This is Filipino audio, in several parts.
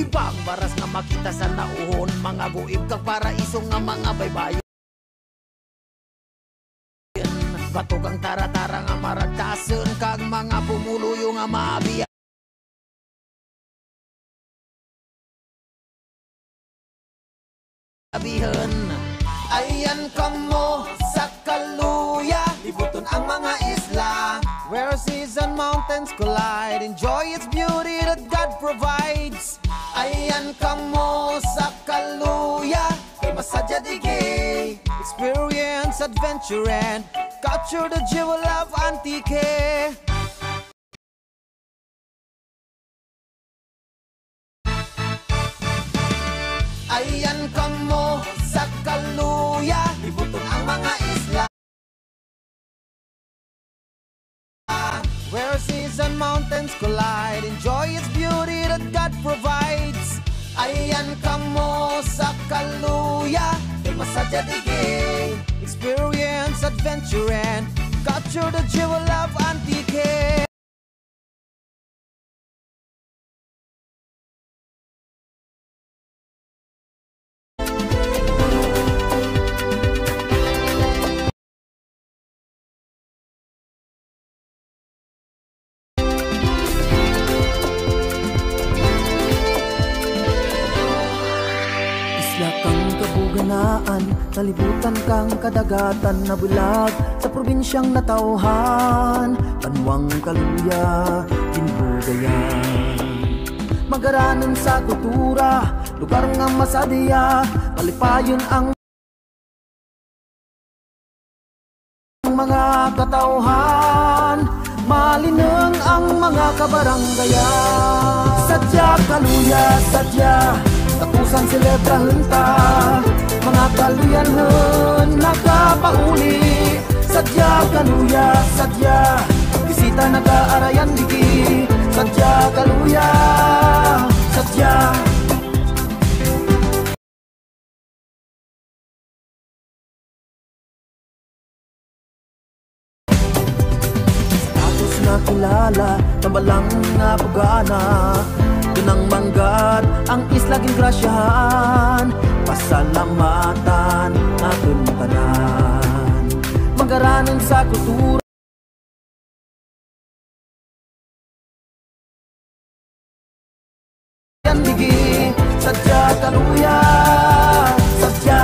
Pangbaras nga makita sa nauhon, mga guib kag paraiso nga mga baybayon. Bato kang tara-tara nga maragtasan, kag mga pumuluyo nga maabiyan. Ayan kamo sa Kaluya, libuton ang mga isla, where seas and mountains collide. Enjoy its beauty that God provides. Ayan kamo sa Kaluya, kay masadya digay. Experience adventure and capture the jewel of Antique. Ayan kamo sa Kaluya, libuton ang mga isla, where seas and mountains collide. Enjoy its beauty that God provides. Ayan kamo sa Kaluya, kay masadya digay. Experience adventure and capture the jewel of Antique. Nalibutan kang kadagatan na bulag sa probinsyang natauhan, Banwang Kaluya, Ginbugayan. Magaranan sa kultura, lugar nga masadiya, malipayon ang mga katauhan, malinang ang mga kabaranggayan. Sadya Kaluya, sadya, tapusan selebrahan ta, mga kaluyanhan nakapauli. Sadya Kaluya, sadya, bisita nag-aarayan digi. Sadya Kaluya, sadya. Status na kilala, tambalang nga pagana, dunang manggat ang islaging grasyahan. Pasalamatan aton tanan, magaranan sa kultura, yan digi. Sadya Kaluya, sadya.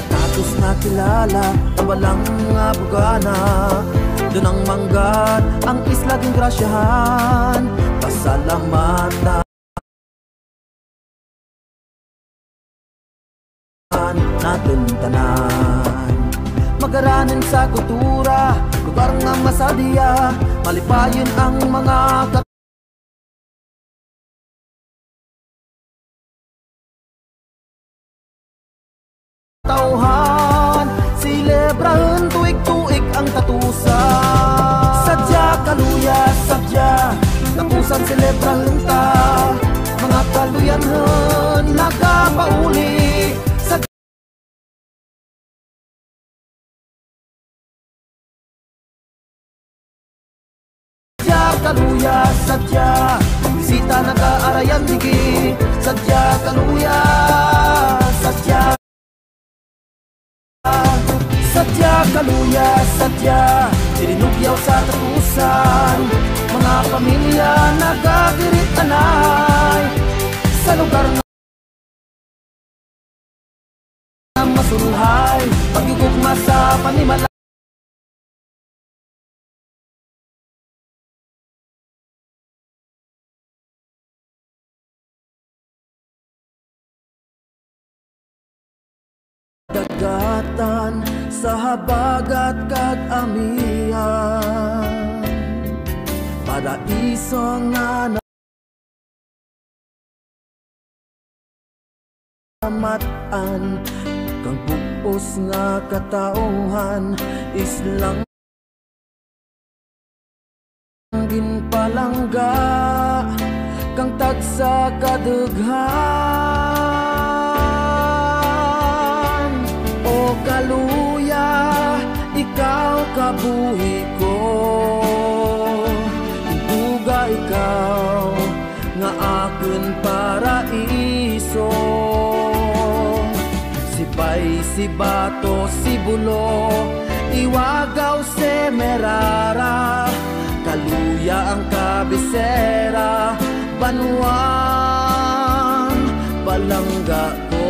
Status na kilala, tambalang nga bugana, dunang manggat ang islaging grasyahan. Pasalamatan natin tanan, magaranan sa kultura, lugar nga masadiya, malipayon ang mga katauhan. Silebrahan tuig-tuig ang tatusan. Sadya Kaluya, sadya, tapusan selebrahan ta, mga kaluyanhan nagapauli. Sadya Kaluya, sadya, bisita nag-aarayan digi. Sadya Kaluya, sadya. Sadya Kaluya, sadya, tinugyaw sa tatusan, mga pamilya nagagirit anay, sa lugar na masulhay, pagigugma sa panimala. Dagatan sa habagat kag amihan, paraiso nga namatan, kang buos nga katauhan, islang ginpalangga, kang tagsa kadughan. O Kaluya, ikaw kabuhi ko, iso. Sipay, si Bato, si Bulo, Iwagaw, Semerara, Kaluya ang kabisera, Banuang, Balangga ko.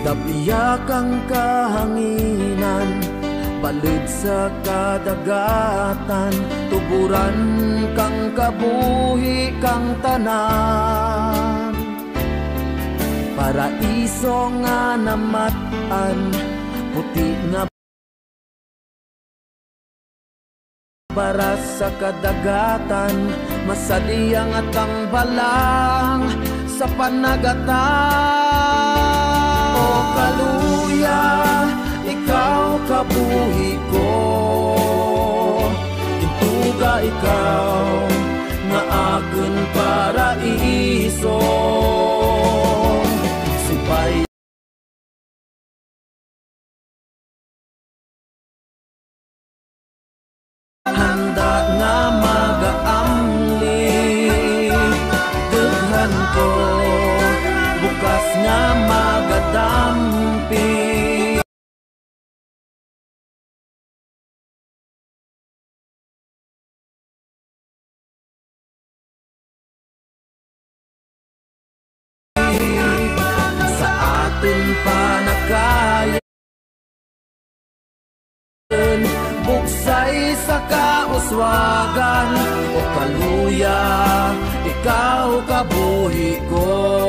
Dabiyak ang kahanginan, balid sa kadagatan, tuburan kang kabuhi kang tanan. Paraiso nga namatan, puti nga para sa kadagatan, masadiyang at ang balang sa panagatan. O Kaluya, ikaw kabuhi ko, intuga ikaw nga akin paraiso. Sipay handa nga magaamli, dughan ko bukas nga magadampi. Sa atin panakayan, buksay sa kauswagan. O Kaluya, ikaw kabuhi ko.